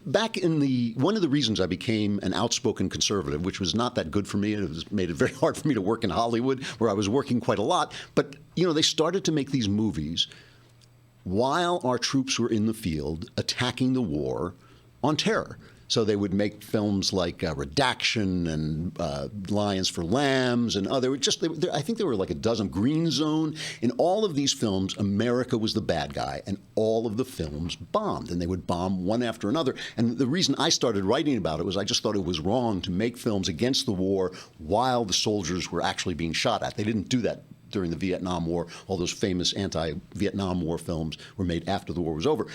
back in one of the reasons I became an outspoken conservative, which was not that good for me, and made it very hard for me to work in Hollywood, where I was working quite a lot. But, they started to make these movies while our troops were in the field attacking the war on terror. So they would make films like Redaction and Lions for Lambs and other. I think there were like a dozen. Green Zone. In all of these films, America was the bad guy, and all of the films bombed, and they would bomb one after another. And the reason I started writing about it was I just thought it was wrong to make films against the war while the soldiers were actually being shot at. They didn't do that during the Vietnam War. All those famous anti-Vietnam War films were made after the war was over.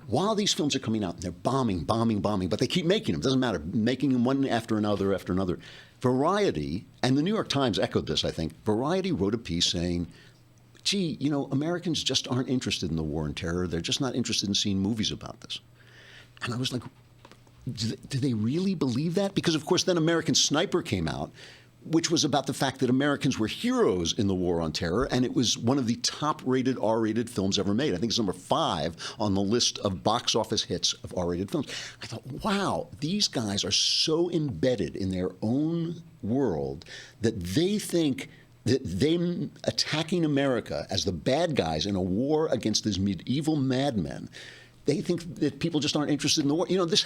While these films are coming out, and they're bombing, but they keep making them. It doesn't matter, making them one after another. Variety, and the New York Times echoed this, I think. Variety wrote a piece saying, gee, Americans just aren't interested in the war on terror. They're just not interested in seeing movies about this. And I was like, do they really believe that? Because, of course, then American Sniper came out, which was about the fact that Americans were heroes in the war on terror, and it was one of the top-rated R-rated films ever made. I think it's number 5 on the list of box office hits of R-rated films. I thought, wow, these guys are so embedded in their own world that they think that them attacking America as the bad guys in a war against these medieval madmen, they think that people just aren't interested in the war. This